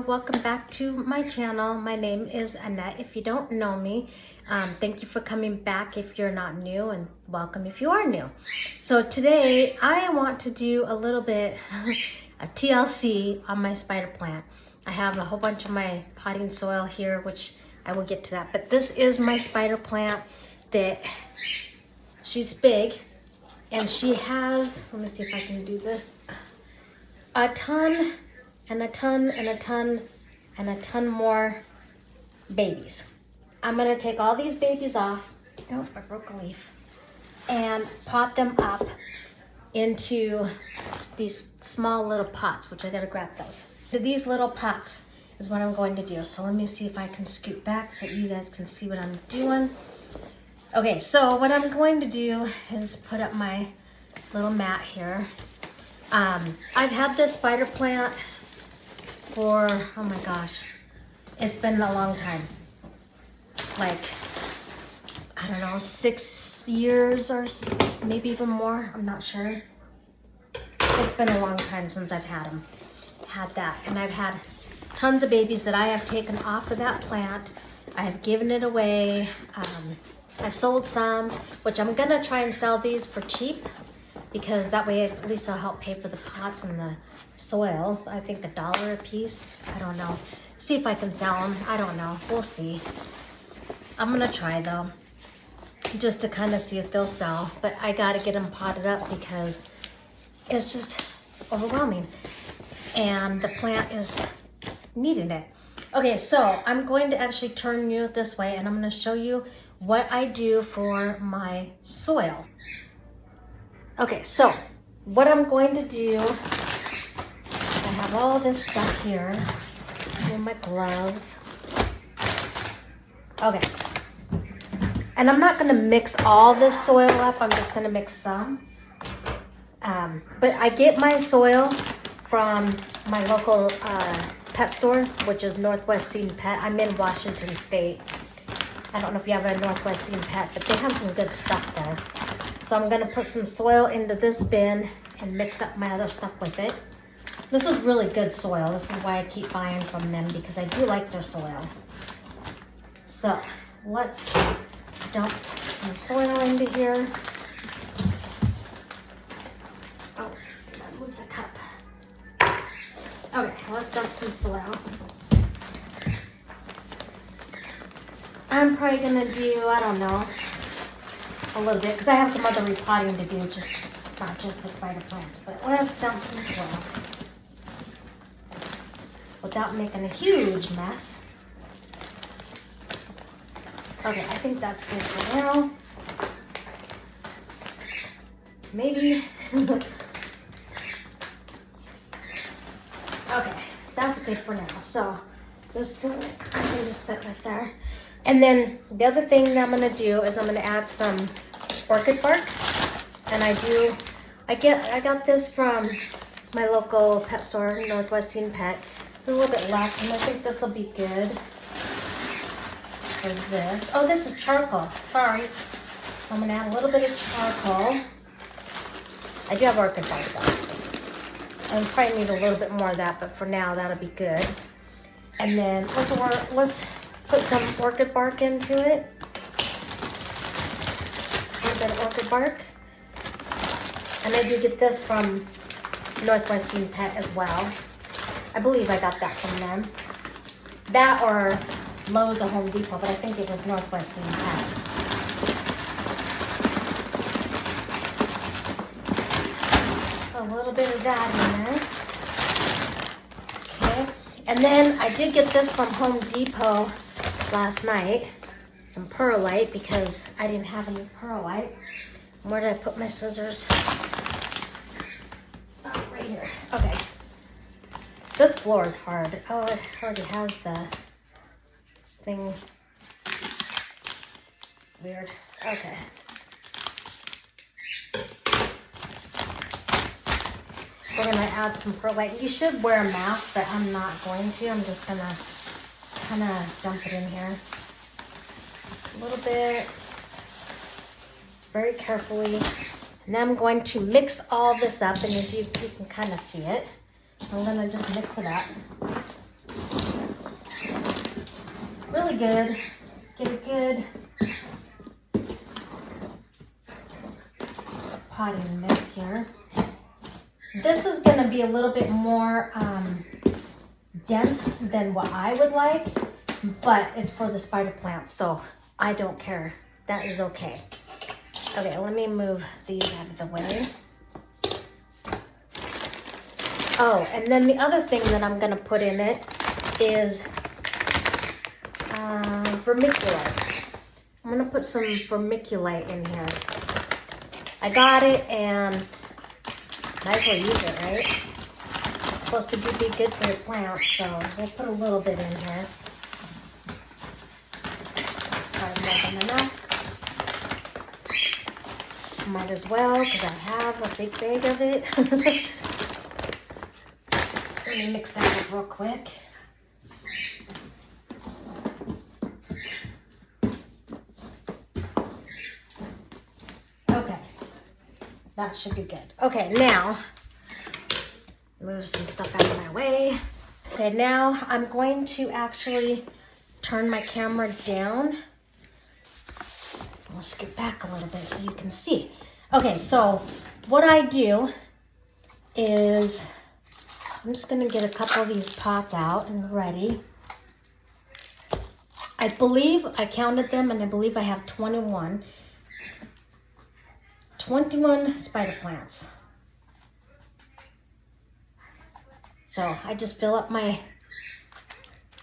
Welcome back to my channel. My name is Annette. If you don't know me, thank you for coming back if you're not new, and welcome if you are new. So today I want to do a little bit of TLC on my spider plant. I have a whole bunch of my potting soil here, which I will get to that. But this is my spider plant that she's big, and she has, let me see if I can do this, a ton and a ton and a ton and a ton more babies. I'm gonna take all these babies off, oh, I broke a leaf, and pot them up into these small little pots, which I gotta grab those. These little pots is what I'm going to do. So let me see if I can scoot back so you guys can see what I'm doing. Okay, so what I'm going to do is put up my little mat here. I've had this spider plant for, oh my gosh, it's been a long time. Like, I don't know, 6 years or maybe even more, I'm not sure. It's been a long time since I've had that. And I've had tons of babies that I have taken off of that plant. I have given it away. I've sold some, which I'm gonna try and sell these for cheap, because that way at least I'll help pay for the pots and the soil. I think $1 a piece. I don't know. See if I can sell them. I don't know. We'll see. I'm gonna try though, just to kind of see if they'll sell. But I gotta get them potted up because it's just overwhelming, and the plant is needing it. Okay, so I'm going to actually turn you this way, and I'm gonna show you what I do for my soil. Okay, so what I'm going to do, I have all this stuff here in my gloves. Okay, and I'm not gonna mix all this soil up, I'm just gonna mix some. But I get my soil from my local pet store, which is Northwest Seed and Pet. I'm in Washington State. I don't know if you have a Northwest Seed and Pet, but they have some good stuff there. So I'm gonna put some soil into this bin and mix up my other stuff with it. This is really good soil. This is why I keep buying from them, because I do like their soil. So let's dump some soil into here. Oh, I moved the cup. Okay, let's dump some soil. I'm probably gonna do, I don't know, a little bit, because I have some other repotting to do, not just the spider plants. But let's dump some soil without making a huge mess. Okay, I think that's good for now. Maybe. Okay, that's good for now. So this soil, I can just set right there. And then the other thing that I'm gonna do is I'm gonna add some orchid bark. And I got this from my local pet store, Northwest Seed and Pet. A little bit left, and I think this will be good for this. Oh, this is charcoal, sorry. So I'm gonna add a little bit of charcoal. I do have orchid bark though. I probably need a little bit more of that, but for now that'll be good. And then let's put some orchid bark into it. A little bit of orchid bark. And I do get this from Northwest Seed Pet as well. I believe I got that from them. That or Lowe's or Home Depot, but I think it was Northwest Seed Pet. A little bit of that in there. Okay. And then I did get this from Home Depot last night, some perlite, because I didn't have any perlite. Where did I put my scissors? Oh, right here. Okay. This floor is hard. Oh, it already has the thing. Weird. Okay. We're gonna add some perlite. You should wear a mask, but I'm not going to. I'm just gonna kind of dump it in here. A little bit. Very carefully. And then I'm going to mix all this up, and as you can kind of see it, I'm gonna just mix it up. really good. Get a good potting mix here. This is going to be a little bit more dense than what I would like, but it's for the spider plants, so I don't care. That is okay. Okay, let me move these out of the way. Oh, and then the other thing that I'm going to put in it is vermiculite. I'm going to put some vermiculite in here. I got it and might as well use it, right? It's supposed to be good for your plants, so we'll put a little bit in here. That's probably more than enough. Might as well, because I have a big bag of it. Let me mix that up real quick. Okay, that should be good. Okay, now, move some stuff out of my way. Okay, now I'm going to actually turn my camera down. I'll scoot back a little bit so you can see. Okay, so what I do is I'm just gonna get a couple of these pots out and ready. I believe I counted them and I believe I have 21 spider plants. So I just fill up my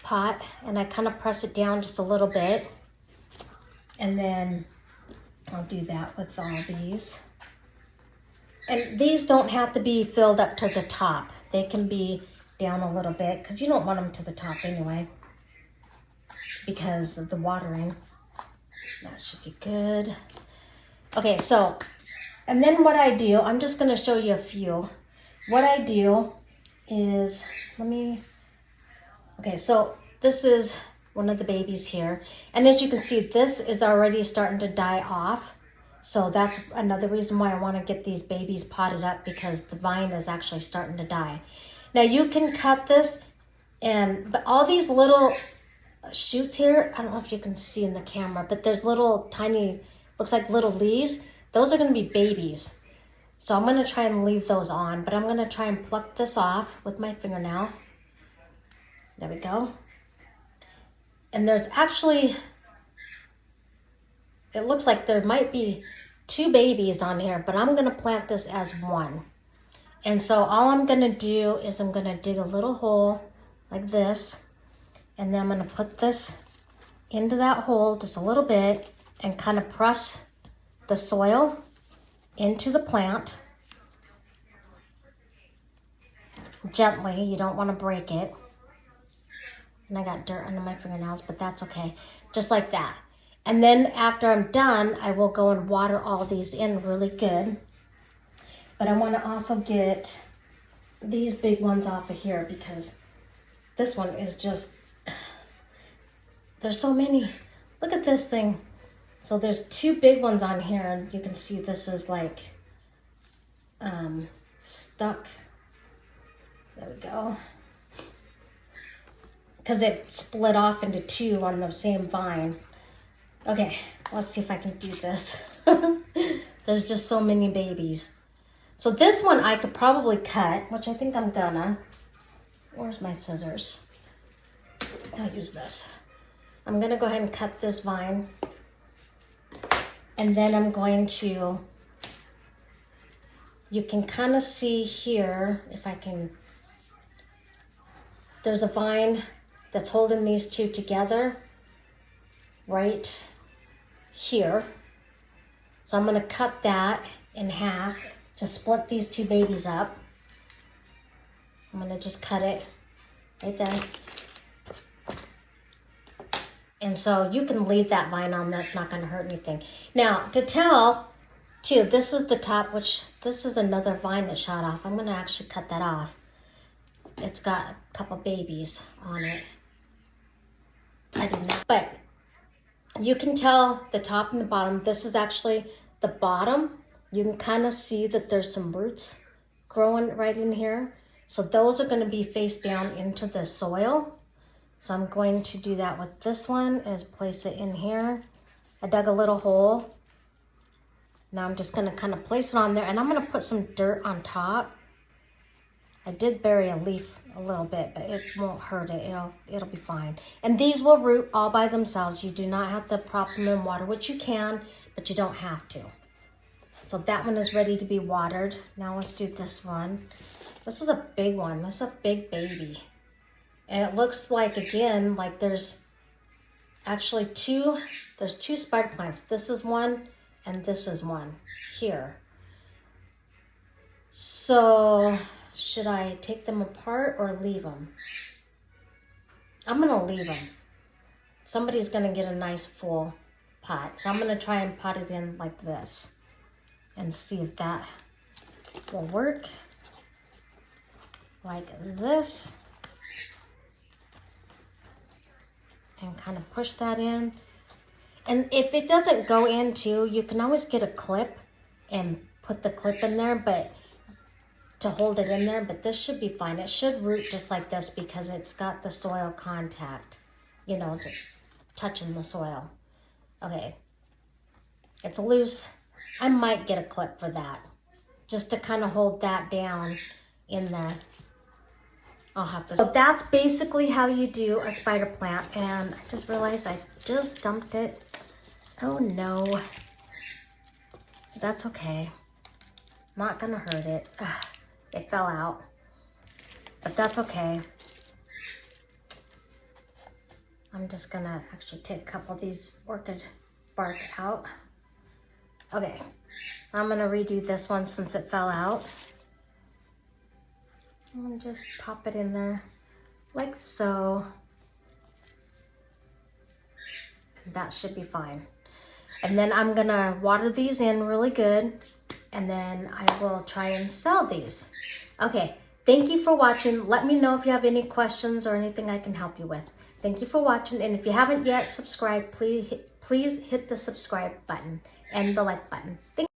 pot and I kind of press it down just a little bit. And then I'll do that with all these. And these don't have to be filled up to the top. They can be down a little bit because you don't want them to the top anyway because of the watering. That should be good. Okay, so, and then what I do, I'm just going to show you a few. What I do is, okay, so this is one of the babies here. And as you can see, this is already starting to die off. So that's another reason why I want to get these babies potted up, because the vine is actually starting to die. Now you can cut this, but all these little shoots here, I don't know if you can see in the camera, but there's little tiny, looks like little leaves. Those are going to be babies. So I'm going to try and leave those on, but I'm going to try and pluck this off with my fingernail. There we go. And there's actually, it looks like there might be 2 babies on here, but I'm going to plant this as one. And so all I'm going to do is I'm going to dig a little hole like this, and then I'm going to put this into that hole just a little bit and kind of press the soil into the plant gently. You don't want to break it. And I got dirt under my fingernails, but that's okay. Just like that. And then after I'm done, I will go and water all these in really good. But I want to also get these big ones off of here because this one is just, there's so many. Look at this thing. So there's 2 big ones on here, and you can see this is like stuck. There we go. Because it split off into 2 on the same vine. Okay, let's see if I can do this. There's just so many babies. So this one I could probably cut, which I think I'm gonna. Where's my scissors? I'll use this. I'm gonna go ahead and cut this vine. And then I'm going to, you can kind of see here, if I can, there's a vine that's holding these 2 together right here. So I'm going to cut that in half to split these 2 babies up. I'm going to just cut it right there. And so you can leave that vine on there. It's not going to hurt anything. Now, to tell, too, this is the top, which this is another vine that shot off. I'm going to actually cut that off. It's got a couple babies on it. I didn't know. But you can tell the top and the bottom. This is actually the bottom. You can kind of see that there's some roots growing right in here. So those are going to be face down into the soil. So I'm going to do that with this one, is place it in here. I dug a little hole. Now I'm just gonna kind of place it on there, and I'm gonna put some dirt on top. I did bury a leaf a little bit, but it won't hurt it. It'll be fine. And these will root all by themselves. You do not have to prop them in water, which you can, but you don't have to. So that one is ready to be watered. Now let's do this one. This is a big one. This is a big baby. And it looks like, again, like there's actually two spider plants. This is one and this is one here. So should I take them apart or leave them? I'm gonna leave them. Somebody's gonna get a nice full pot. So I'm gonna try and pot it in like this and see if that will work. Like this. And kind of push that in. And if it doesn't go in too, you can always get a clip and put the clip in there, but to hold it in there, but this should be fine. It should root just like this because it's got the soil contact. You know, it's touching the soil. Okay. It's loose. I might get a clip for that, just to kind of hold that down in there. I'll have to. So that's basically how you do a spider plant. And I just realized I just dumped it. Oh no. That's okay. Not gonna hurt it. Ugh, it fell out. But that's okay. I'm just gonna actually take a couple of these orchid bark out. Okay. I'm gonna redo this one since it fell out. And just pop it in there like so. And that should be fine. And then I'm gonna water these in really good, and then I will try and sell these. Okay, thank you for watching. Let me know if you have any questions or anything I can help you with. Thank you for watching, and if you haven't yet subscribed, please hit the subscribe button and the like button. Thank